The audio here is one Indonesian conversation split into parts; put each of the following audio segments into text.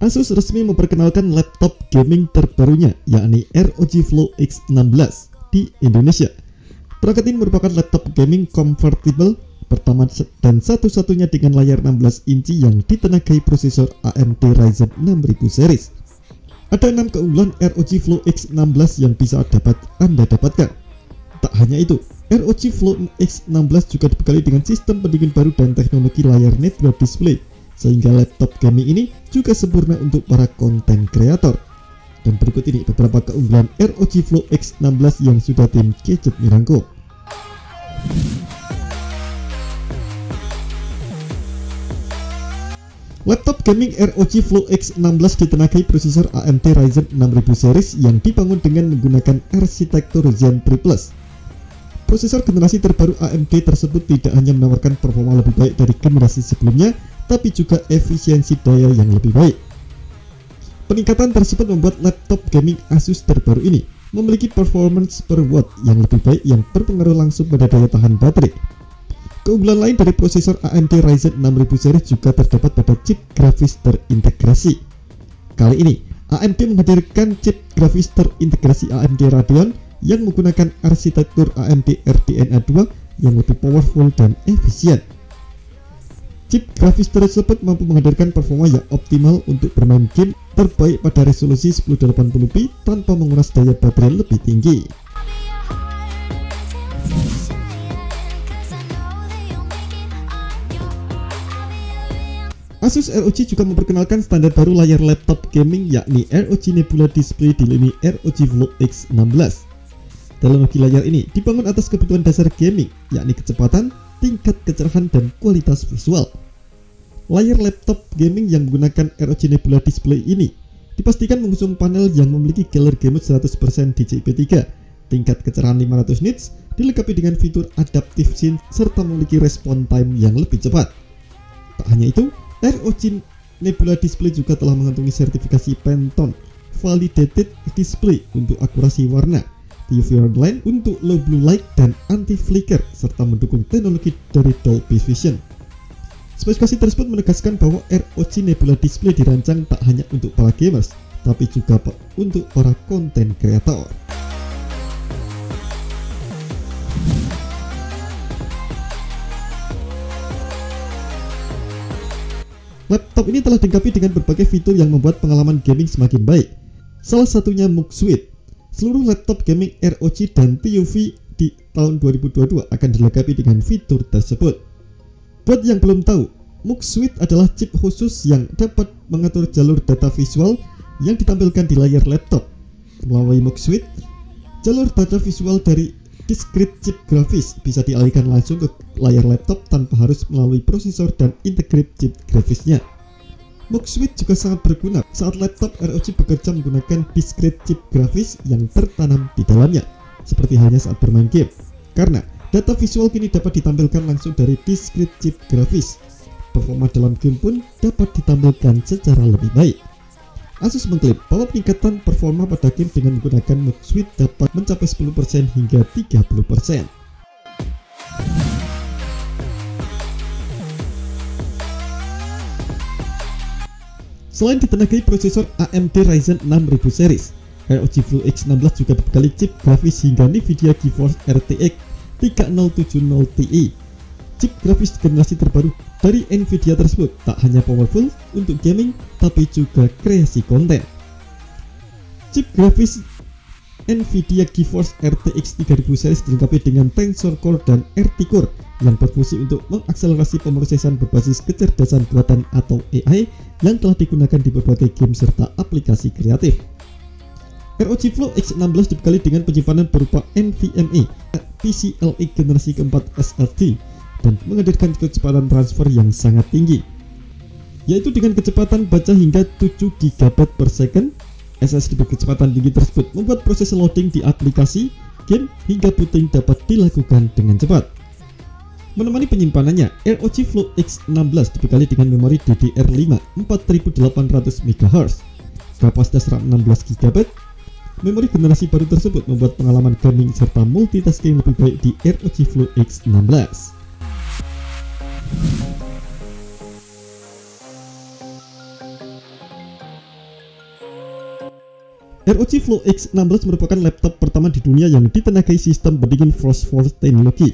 Asus resmi memperkenalkan laptop gaming terbarunya, yakni ROG Flow X16 di Indonesia. Perangkat ini merupakan laptop gaming convertible pertama dan satu-satunya dengan layar 16 inci yang ditenagai prosesor AMD Ryzen 6000 series. Ada 6 keunggulan ROG Flow X16 yang bisa Anda dapatkan. Tak hanya itu, ROG Flow X16 juga dibekali dengan sistem pendingin baru dan teknologi layar Nebula Display, sehingga laptop gaming ini juga sempurna untuk para konten kreator. Dan berikut ini beberapa keunggulan ROG Flow X16 yang sudah tim Gadget merangkum. Laptop gaming ROG Flow X16 ditenagai prosesor AMD Ryzen 6000 series yang dibangun dengan menggunakan arsitektur Zen 3+. Prosesor generasi terbaru AMD tersebut tidak hanya menawarkan performa lebih baik dari generasi sebelumnya, tapi juga efisiensi daya yang lebih baik. Peningkatan tersebut membuat laptop gaming Asus terbaru ini memiliki performance per watt yang lebih baik yang berpengaruh langsung pada daya tahan baterai. Keunggulan lain dari prosesor AMD Ryzen 6000 series juga terdapat pada chip grafis terintegrasi. Kali ini, AMD menghadirkan chip grafis terintegrasi AMD Radeon yang menggunakan arsitektur AMD RDNA 2 yang lebih powerful dan efisien. Chip grafis tersebut mampu menghadirkan performa yang optimal untuk bermain game terbaik pada resolusi 1080p tanpa menguras daya baterai lebih tinggi. Asus ROG juga memperkenalkan standar baru layar laptop gaming, yakni ROG Nebula Display di lini ROG Flow X16. Teknologi layar ini dibangun atas kebutuhan dasar gaming, yakni kecepatan, tingkat kecerahan, dan kualitas visual. Layar laptop gaming yang menggunakan ROG Nebula Display ini dipastikan mengusung panel yang memiliki Gallery Mode 100% DCI-P3, tingkat kecerahan 500 nits, dilengkapi dengan fitur Adaptive Sync serta memiliki respon time yang lebih cepat. Tak hanya itu, ROG Nebula Display juga telah mengantongi sertifikasi Pantone Validated Display untuk akurasi warna, TUV Line untuk low blue light dan anti flicker, serta mendukung teknologi dari Dolby Vision. Spesifikasi tersebut menegaskan bahwa ROG Nebula Display dirancang tak hanya untuk para gamers, tapi juga untuk para konten kreator. Laptop ini telah dilengkapi dengan berbagai fitur yang membuat pengalaman gaming semakin baik. Salah satunya MUX Suite. Seluruh laptop gaming ROG dan TUV di tahun 2022 akan dilengkapi dengan fitur tersebut. Buat yang belum tahu, MUX Suite adalah chip khusus yang dapat mengatur jalur data visual yang ditampilkan di layar laptop. Melalui MUX Suite, jalur data visual dari discrete chip grafis bisa dialihkan langsung ke layar laptop tanpa harus melalui prosesor dan integrate chip grafisnya. MUX Suite juga sangat berguna saat laptop ROG bekerja menggunakan discrete chip grafis yang tertanam di dalamnya, seperti halnya saat bermain game, karena data visual kini dapat ditampilkan langsung dari discrete chip grafis. Performa dalam game pun dapat ditampilkan secara lebih baik. Asus mengklaim bahwa peningkatan performa pada game dengan menggunakan MUX Suite dapat mencapai 10% hingga 30%. Selain ditenagai prosesor AMD Ryzen 6000 series, ROG Flow X16 juga dibekali chip grafis hingga Nvidia GeForce RTX 3070 Ti. Chip grafis generasi terbaru dari Nvidia tersebut tak hanya powerful untuk gaming, tapi juga kreasi konten. Chip grafis Nvidia GeForce RTX 3000 series dilengkapi dengan Tensor Core dan RT Core yang berfungsi untuk mengakselerasi pemrosesan berbasis kecerdasan buatan atau AI yang telah digunakan di berbagai game serta aplikasi kreatif. ROG Flow X16 dibekali dengan penyimpanan berupa NVMe PCIe generasi keempat SSD dan menghadirkan kecepatan transfer yang sangat tinggi, yaitu dengan kecepatan baca hingga 7 GB per second. SSD berkecepatan tinggi tersebut membuat proses loading di aplikasi, game, hingga booting dapat dilakukan dengan cepat. Menemani penyimpanannya, ROG Flow X16 dibekali dengan memori DDR5 4800 MHz, kapasitas RAM 16 GB. Memori generasi baru tersebut membuat pengalaman gaming serta multitasking lebih baik di ROG Flow X16. ROG Flow X16 merupakan laptop pertama di dunia yang ditenagai sistem pendingin Frostforce teknologi.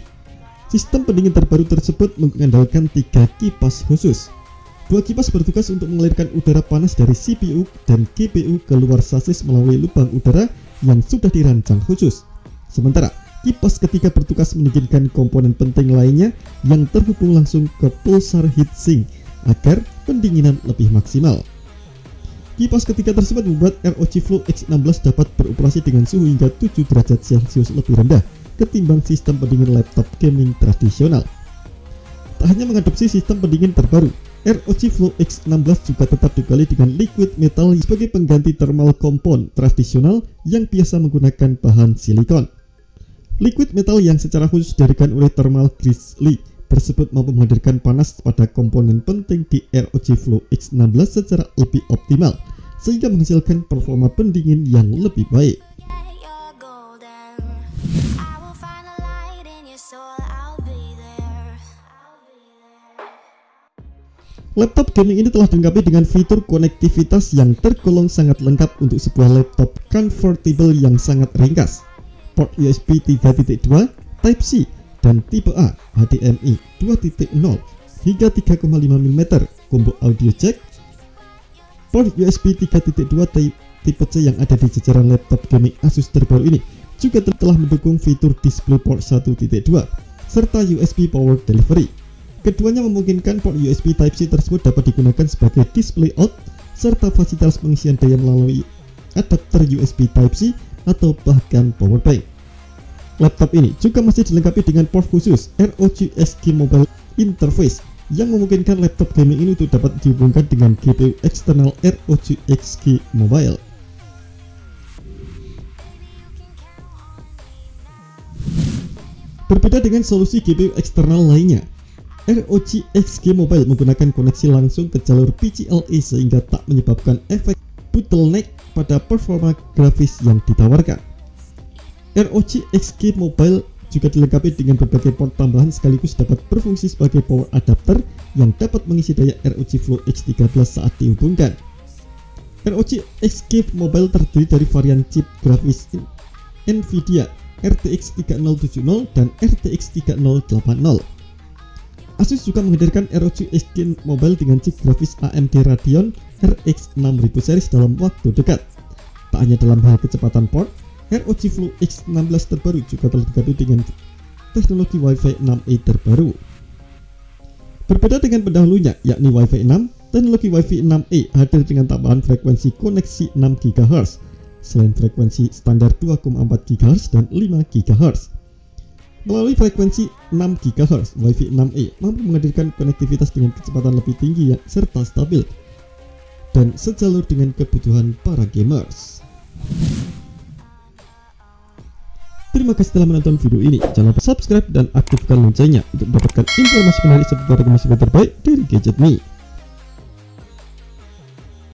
Sistem pendingin terbaru tersebut mengandalkan 3 kipas khusus. 2 kipas bertugas untuk mengalirkan udara panas dari CPU dan GPU keluar sasis melalui lubang udara yang sudah dirancang khusus. Sementara kipas ketiga bertugas mendinginkan komponen penting lainnya yang terhubung langsung ke pulsar heatsink agar pendinginan lebih maksimal. Kipas ketiga tersebut membuat ROG Flow X16 dapat beroperasi dengan suhu hingga 7 derajat Celcius lebih rendah ketimbang sistem pendingin laptop gaming tradisional. Tak hanya mengadopsi sistem pendingin terbaru, ROG Flow X16 juga tetap dibekali dengan liquid metal sebagai pengganti thermal compound tradisional yang biasa menggunakan bahan silikon. Liquid metal yang secara khusus didirikan oleh Thermal Grizzly tersebut mampu menghadirkan panas pada komponen penting di ROG Flow X16 secara lebih optimal, sehingga menghasilkan performa pendingin yang lebih baik. Laptop gaming ini telah dilengkapi dengan fitur konektivitas yang tergolong sangat lengkap untuk sebuah laptop convertible yang sangat ringkas. Port USB 3.2, Type-C, dan tipe A HDMI 2.0 hingga 3,5 mm, combo audio jack, port USB 3.2 tipe C yang ada di jajaran laptop gaming Asus terbaru ini juga telah mendukung fitur DisplayPort 1.2 serta USB Power Delivery. Keduanya memungkinkan port USB Type-C tersebut dapat digunakan sebagai display out serta fasilitas pengisian daya melalui adapter USB Type-C atau bahkan powerbank. Laptop ini juga masih dilengkapi dengan port khusus ROG SG Mobile Interface yang memungkinkan laptop gaming ini untuk dapat dihubungkan dengan GPU eksternal ROG SG Mobile. Berbeda dengan solusi GPU eksternal lainnya, ROG SG Mobile menggunakan koneksi langsung ke jalur PCIe sehingga tak menyebabkan efek bottleneck pada performa grafis yang ditawarkan. ROG SG Mobile juga dilengkapi dengan berbagai port tambahan sekaligus dapat berfungsi sebagai power adapter yang dapat mengisi daya ROG Flow X13 saat dihubungkan. ROG SG Mobile terdiri dari varian chip grafis Nvidia RTX 3070 dan RTX 3080. Asus juga menghadirkan ROG SG Mobile dengan chip grafis AMD Radeon RX 6000 series dalam waktu dekat. Tak hanya dalam hal kecepatan port, ROG Flow X16 terbaru juga telah dilengkapi dengan teknologi Wi-Fi 6E terbaru. Berbeda dengan pendahulunya, yakni Wi-Fi 6, teknologi Wi-Fi 6E hadir dengan tambahan frekuensi koneksi 6 GHz, selain frekuensi standar 2,4 GHz dan 5 GHz. Melalui frekuensi 6 GHz, Wi-Fi 6E mampu menghadirkan konektivitas dengan kecepatan lebih tinggi serta stabil dan sejalur dengan kebutuhan para gamers. Terima kasih telah menonton video ini. Jangan lupa subscribe dan aktifkan loncengnya untuk mendapatkan informasi menarik seputar informasi terbaik dari Gadget Me.